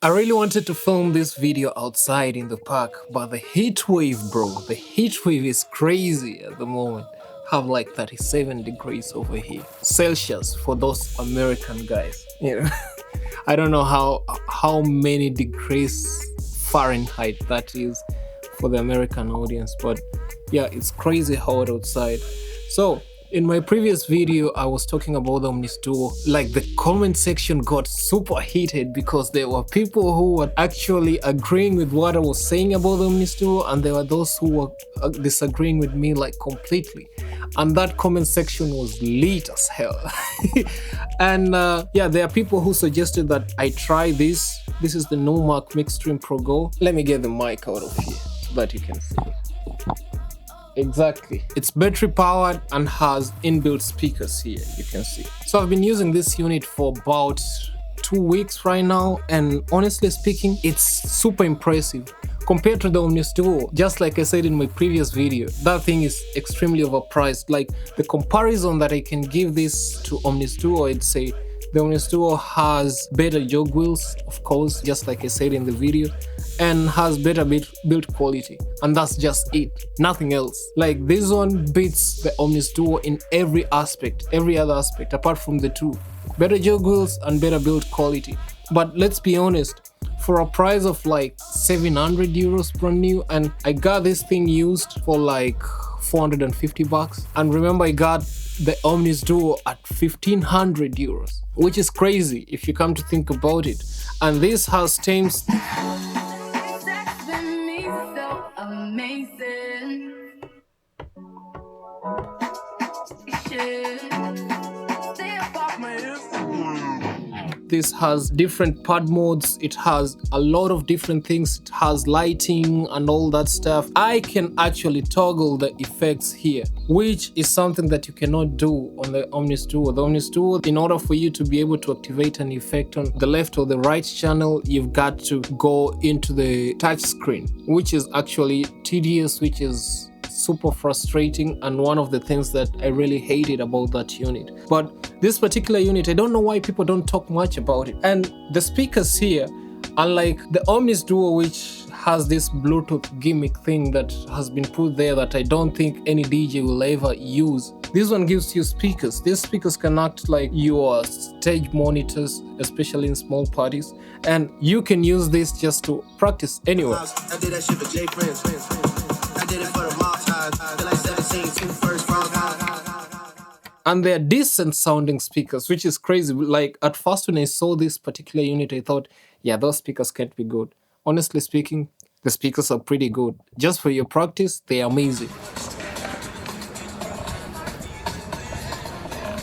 I really wanted to film this video outside in the park, but the heat wave, bro, the heat wave is crazy at the moment. Have like 37 degrees over here. Celsius for those American guys. I don't know how many degrees Fahrenheit that is for the American audience, but yeah, it's crazy hot outside. So in my previous video, I was talking about the Omnis Duo. Like, the comment section got super heated because there were people who were actually agreeing with what I was saying about the Omnis Duo, and there were those who were disagreeing with me like completely. And that comment section was lit as hell. And yeah, there are people who suggested that I try this. This is the Numark Mixstream Pro Go. Let me get the mic out of here so that you can see it. Exactly. It's battery powered and has inbuilt speakers here, you can see. So I've been using this unit for about 2 weeks right now, and honestly speaking, it's super impressive. Compared to the Omnis Duo, just like I said in my previous video, that thing is extremely overpriced. Like, the comparison that I can give this to Omnis Duo, I'd say the Omnis Duo has better jog wheels, of course, just like I said in the video, and has better build quality, and that's just it, nothing else. Like, this one beats the Omnis Duo in every aspect, every other aspect apart from the two: better jog wheels and better build quality. But let's be honest, for a price of like 700 euros brand new, and I got this thing used for like 450 bucks, and remember, I got the Omnis Duo at 1500 euros, which is crazy if you come to think about it. And this has stems. This has different pad modes, it has a lot of different things, it has lighting and all that stuff. I can actually toggle the effects here, which is something that you cannot do on the Omnis Duo. The Omnis Duo, in order for you to be able to activate an effect on the left or the right channel, you've got to go into the touch screen, which is actually tedious, which is super frustrating, and one of the things that I really hated about that unit. But this particular unit, I don't know why people don't talk much about it. And the speakers here, unlike the Omnis Duo, which has this Bluetooth gimmick thing that has been put there that I don't think any DJ will ever use, this one gives you speakers. These speakers can act like your stage monitors, especially in small parties, and you can use this just to practice anywhere. I did that shit for J Friends. I did it for the mob ties. Like 17, two first round. And they're decent sounding speakers, which is crazy. Like, at first when I saw this particular unit, I thought, yeah, those speakers can't be good. Honestly speaking, the speakers are pretty good. Just for your practice, they're amazing.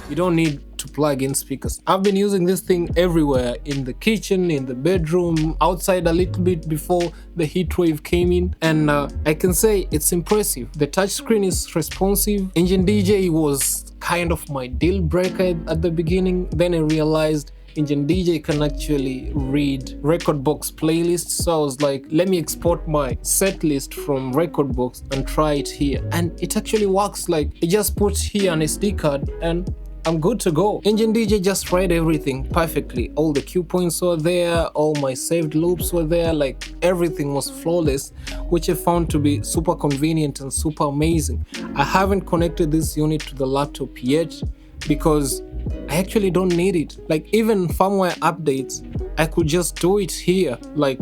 You don't need to plug in speakers. I've been using this thing everywhere, in the kitchen, in the bedroom, outside a little bit before the heat wave came in, and I can say it's impressive. The touchscreen is responsive. Engine DJ was kind of my deal breaker at the beginning. Then I realized Engine DJ can actually read Rekordbox playlists, so I was like, let me export my set list from Rekordbox and try it here, and it actually works. Like, I just put here an SD card and I'm good to go. Engine DJ just read everything perfectly. All the cue points were there, all my saved loops were there, like everything was flawless, which I found to be super convenient and super amazing. I haven't connected this unit to the laptop yet because I actually don't need it. Like, even firmware updates, I could just do it here. Like,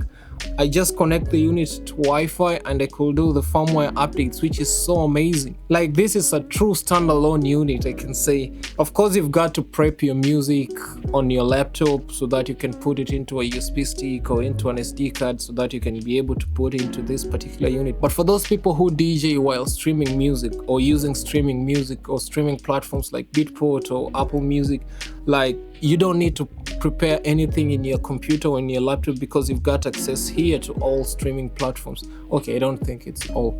I just connect the unit to Wi-Fi and I could do the firmware updates, which is so amazing. Like, this is a true standalone unit, I can say. Of course, you've got to prep your music on your laptop so that you can put it into a USB stick or into an SD card so that you can be able to put it into this particular unit. But for those people who DJ while streaming music or using streaming music or streaming platforms like Beatport or Apple Music, like, you don't need to prepare anything in your computer or in your laptop because you've got access here to all streaming platforms. Okay, I don't think it's all,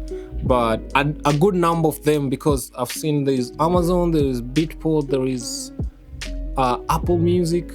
but a good number of them, because I've seen there is Amazon, there is Beatport, there is Apple Music,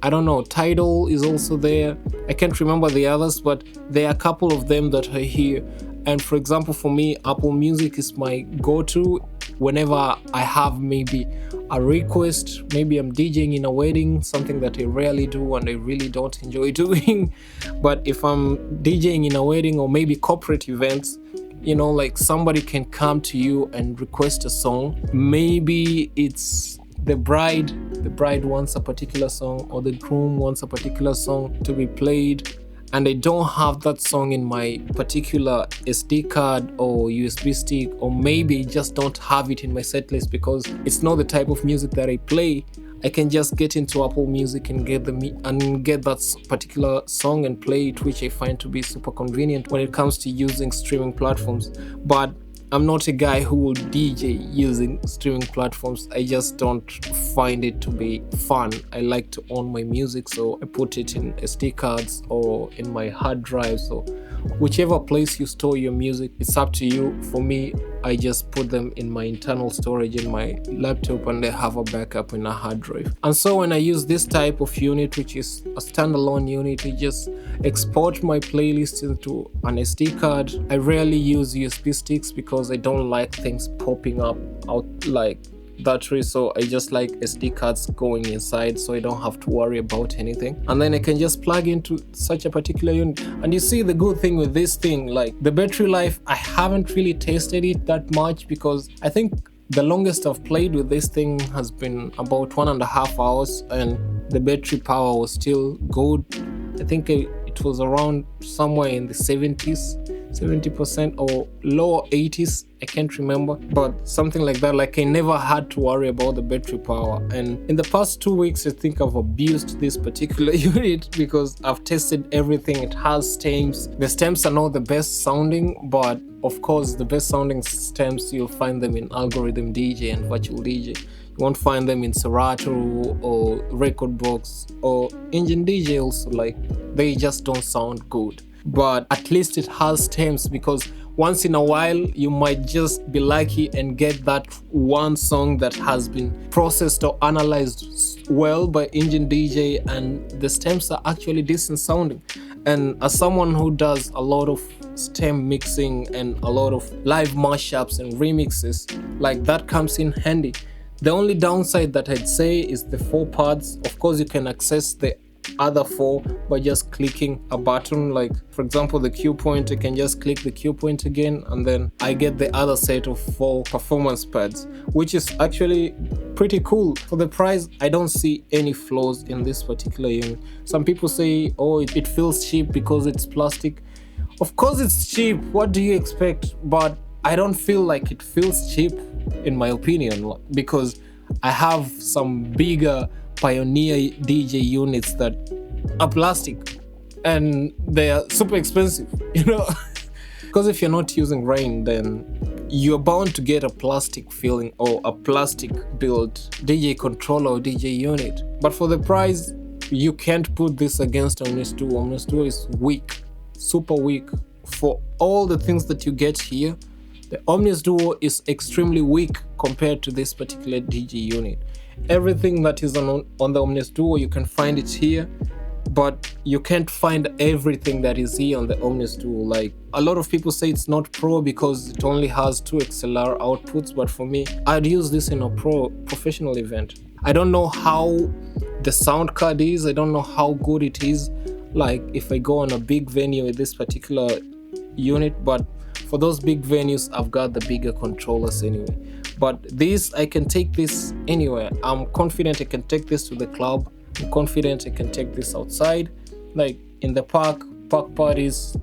I don't know, Tidal is also there. I can't remember the others, but there are a couple of them that are here. And for example, for me, Apple Music is my go-to whenever I have maybe a request, maybe I'm DJing in a wedding, something that I rarely do and I really don't enjoy doing. But if I'm DJing in a wedding or maybe corporate events, you know, like somebody can come to you and request a song. Maybe it's the bride wants a particular song, or the groom wants a particular song to be played, and I don't have that song in my particular SD card or USB stick, or maybe just don't have it in my setlist because it's not the type of music that I play. I can just get into Apple Music and get that particular song and play it, which I find to be super convenient when it comes to using streaming platforms. But I'm not a guy who will DJ using streaming platforms. I just don't find it to be fun. I like to own my music, so I put it in SD cards or in my hard drive. So whichever place you store your music, it's up to you. For me, I just put them in my internal storage in my laptop, and I have a backup in a hard drive. And so when I use this type of unit, which is a standalone unit, I just export my playlist into an SD card. I rarely use USB sticks because I don't like things popping up out like battery, so I just like SD cards going inside, so I don't have to worry about anything, and then I can just plug into such a particular unit. And you see, the good thing with this thing, like the battery life, I haven't really tested it that much because I think the longest I've played with this thing has been about 1.5 hours, and the battery power was still good. I think it was around somewhere in the 70% or lower 80s, I can't remember, but something like that. Like, I never had to worry about the battery power. And in the past 2 weeks, I think I've abused this particular unit because I've tested everything. It has stems. The stems are not the best sounding, but of course the best sounding stems, you'll find them in Algorithm DJ and Virtual DJ. You won't find them in Serato or Record Box or Engine DJ also. Like, they just don't sound good. But at least it has stems, because once in a while you might just be lucky and get that one song that has been processed or analyzed well by Engine DJ, and the stems are actually decent sounding. And as someone who does a lot of stem mixing and a lot of live mashups and remixes, like, that comes in handy. The only downside that I'd say is the 4 pads. Of course, you can access the other 4 by just clicking a button. Like, for example, the cue point, I can just click the cue point again, and then I get the other set of 4 performance pads, which is actually pretty cool. For the price, I don't see any flaws in this particular unit. Some people say, oh, it feels cheap because it's plastic. Of course it's cheap, what do you expect? But I don't feel like it feels cheap, in my opinion, because I have some bigger Pioneer DJ units that are plastic and they are super expensive, you know. Because if you're not using Rain, then you're bound to get a plastic feeling or a plastic built DJ controller or DJ unit. But for the price, you can't put this against Omnis Duo. Omnis Duo is weak, super weak. For all the things that you get here, the Omnis Duo is extremely weak compared to this particular DJ unit. Everything that is on the Omnis Duo, you can find it here, but you can't find everything that is here on the Omnis Duo. Like, a lot of people say it's not pro because it only has 2 XLR outputs, but for me, I'd use this in a professional event. I don't know how the sound card is, I don't know how good it is, like if I go on a big venue with this particular unit, but for those big venues, I've got the bigger controllers anyway. But this, I can take this anywhere. I'm confident I can take this to the club. I'm confident I can take this outside, like in the park parties,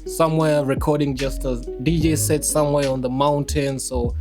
somewhere recording just a DJ set somewhere on the mountains or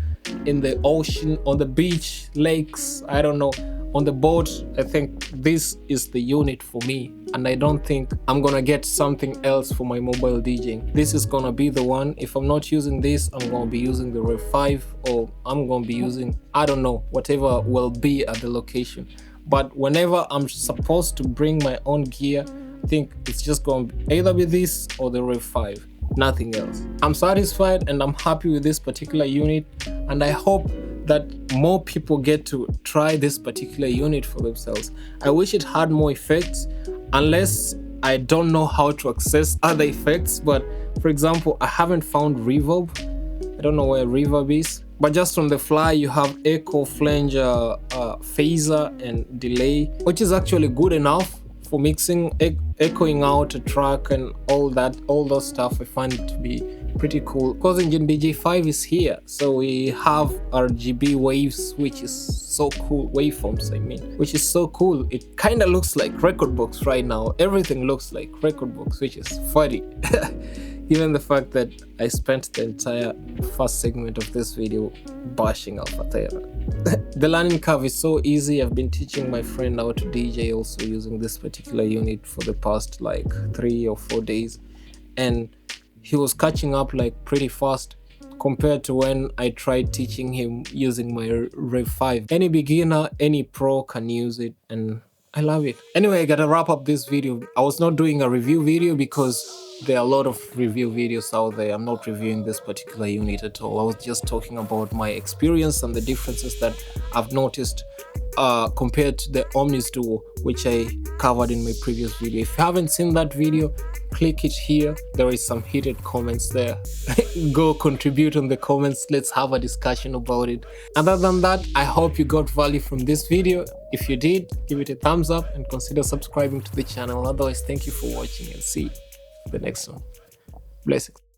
in the ocean, on the beach, lakes, I don't know, on the boat. I think this is the unit for me, and I don't think I'm gonna get something else for my mobile DJing. This is gonna be the one. If I'm not using this, I'm gonna be using the Rev 5, or I'm gonna be using, I don't know, whatever will be at the location. But whenever I'm supposed to bring my own gear, I think it's just gonna either be this or the Rev 5, nothing else. I'm satisfied and I'm happy with this particular unit, and I hope that more people get to try this particular unit for themselves. I wish it had more effects, unless I don't know how to access other effects. But for example, I haven't found reverb. I don't know where reverb is. But just on the fly, you have echo, flange, phaser, and delay, which is actually good enough for mixing, echoing out a track and all those stuff. I find it to be pretty cool. Because Engine DJ5 is here, so we have RGB waves, which is so cool. Waveforms, I mean, which is so cool. It kind of looks like Rekordbox right now. Everything looks like Rekordbox, which is funny. Given the fact that I spent the entire first segment of this video bashing AlphaTheta. The learning curve is so easy. I've been teaching my friend how to DJ also using this particular unit for the past like 3 or 4 days, and he was catching up like pretty fast compared to when I tried teaching him using my Rev 5. Any beginner, any pro can use it, and I love it. Anyway, I gotta wrap up this video. I was not doing a review video because there are a lot of review videos out there. I'm not reviewing this particular unit at all. I was just talking about my experience and the differences that I've noticed compared to the Omnis Duo, which I covered in my previous video. If you haven't seen that video, click it here. There is some heated comments there. Go contribute in the comments. Let's have a discussion about it. Other than that, I hope you got value from this video. If you did, give it a thumbs up and consider subscribing to the channel. Otherwise, thank you for watching, and see you in the next one. Blessings.